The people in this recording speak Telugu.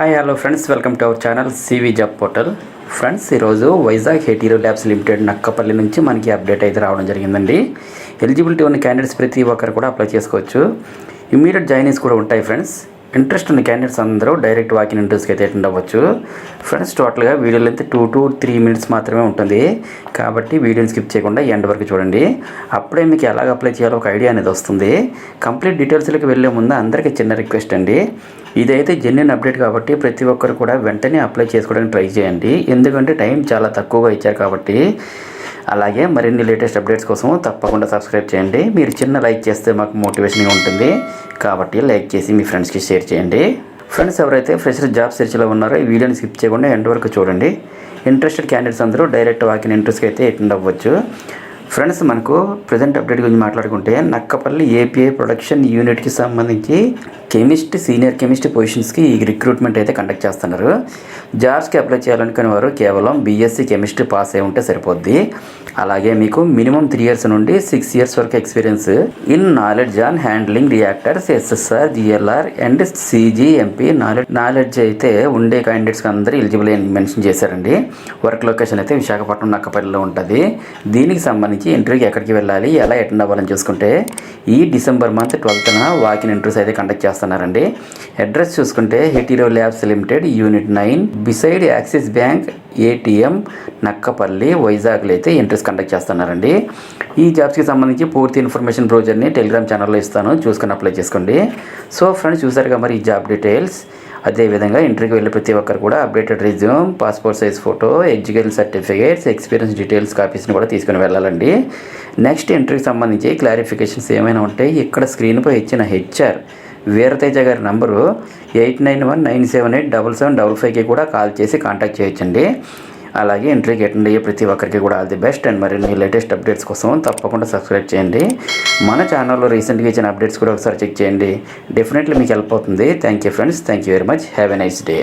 Hi hello friends, welcome to our channel CV job portal. Friends, ఈరోజు వైజాగ్ హెటీరో ల్యాబ్స్ లిమిటెడ్ నక్కపల్లి నుంచి మనకి అప్డేట్ అయితే రావడం జరిగిందండి. ఎలిజిబిలిటీ ఉన్న క్యాండిడేట్స్ ప్రతి ఒక్కరు కూడా అప్లై చేసుకోవచ్చు. ఇమీడియట్ జాయినింగ్స్ కూడా ఉంటాయి ఫ్రెండ్స్. ఇంట్రెస్ట్ ఉన్న క్యాండిడేట్స్ అందరూ డైరెక్ట్ వాకిన్ ఇంటర్వ్యూస్కి అయితే అటెండ్ అవ్వచ్చు. ఫ్రెండ్స్, టోటల్గా వీడియో లెంత్ 2 to 3 minutes మాత్రమే ఉంటుంది. కాబట్టి వీడియోని స్కిప్ చేయకుండా ఎండ్ వరకు చూడండి. అప్పుడే మీకు ఎలాగ అప్లై చేయాలో ఒక ఐడియా అనేది వస్తుంది. కంప్లీట్ డీటెయిల్స్లోకి వెళ్ళే ముందు అందరికీ చిన్న రిక్వెస్ట్ అండి, ఇదైతే జెన్యున్ అప్డేట్ కాబట్టి ప్రతి ఒక్కరు కూడా వెంటనే అప్లై చేసుకోవడానికి ట్రై చేయండి. ఎందుకంటే టైం చాలా తక్కువగా ఇచ్చారు కాబట్టి. అలాగే మరిన్ని లేటెస్ట్ అప్డేట్స్ కోసం తప్పకుండా సబ్స్క్రైబ్ చేయండి. మీరు చిన్న లైక్ చేస్తే మాకు మోటివేషన్గా ఉంటుంది కాబట్టి లైక్ చేసి మీ ఫ్రెండ్స్కి షేర్ చేయండి. ఫ్రెండ్స్, ఎవరైతే ఫ్రెషర్ జాబ్ సెర్చ్లో ఉన్నారో ఈ వీడియోని స్కిప్ చేయకుండా ఎండ్ వరకు చూడండి. ఇంట్రెస్టెడ్ క్యాండిడేట్స్ అందరూ డైరెక్ట్ వాకిన్ ఇంటర్వ్యూస్కి అయితే అటెండ్ అవ్వచ్చు. ఫ్రెండ్స్, మనకు ప్రజెంట్ అప్డేట్ గురించి మాట్లాడుకుంటే నక్కపల్లి ఏపీఐ ప్రొడక్షన్ యూనిట్కి సంబంధించి కెమిస్ట్, సీనియర్ కెమిస్ట్ పొజిషన్స్కి ఈ రిక్రూట్మెంట్ అయితే కండక్ట్ చేస్తున్నారు. జాబ్స్కి అప్లై చేయాలనుకునే వారు కేవలం బీఎస్సీ కెమిస్ట్రీ పాస్ అయి ఉంటే సరిపోద్ది. అలాగే మీకు మినిమం 3 years నుండి 6 years వరకు experience in knowledge on handling reactors, SSR, GLR and cGMP knowledge అయితే ఉండే క్యాండిడేట్స్కి అందరూ ఎలిజిబుల్ అని మెన్షన్ చేశారండి. వర్క్ లొకేషన్ అయితే విశాఖపట్నం నక్కపల్లిలో ఉంటుంది. దీనికి సంబంధించి ఇంటర్వ్యూకి ఎక్కడికి వెళ్ళాలి, ఎలా అటెండ్ అవ్వాలని చూసుకుంటే ఈ December month 12th walk-in interviews అయితే కండక్ట్ చేస్తున్నారండి. అడ్రస్ చూసుకుంటే Hetero labs limited unit 9 beside axis bank ATM Nakkapalli, వైజాగ్లో అయితే ఇంటర్వ్యూస్ కండక్ట్ చేస్తున్నారండి. ఈ జాబ్స్కి సంబంధించి పూర్తి ఇన్ఫర్మేషన్ బ్రోజర్ని టెలిగ్రామ్ ఛానల్లో ఇస్తాను, చూసుకొని అప్లై చేసుకోండి. సో ఫ్రెండ్స్, చూసారుగా మరి ఈ జాబ్ డీటెయిల్స్. అదేవిధంగా ఇంటర్వ్యూకి వెళ్ళే ప్రతి ఒక్కరు కూడా updated resume, passport size photo, education certificates, experience details కాపీస్ని కూడా తీసుకుని వెళ్ళాలండి. నెక్స్ట్ ఇంటర్వ్యూకి సంబంధించి క్లారిఫికేషన్స్ ఏమైనా ఉంటే ఇక్కడ స్క్రీన్పై ఇచ్చిన హెచ్ఆర్ వీరతేజ గారి నంబరు 8919787755కి కూడా కాల్ చేసి కాంటాక్ట్ చేయొచ్చండి. అలాగే ఇంటర్వ్యూకి అటెండ్ అయ్యే ప్రతి ఒక్కరికి కూడా ఆల్ ది బెస్ట్. అండ్ మరిన్ని లేటెస్ట్ అప్డేట్స్ కోసం తప్పకుండా సబ్స్క్రైబ్ చేయండి. మన ఛానల్లో రీసెంట్గా ఇచ్చిన అప్డేట్స్ కూడా ఒకసారి చెక్ చేయండి. డెఫినెట్లీ మీకు హెల్ప్ అవుతుంది. Thank you friends, thank you very much. Have a nice day.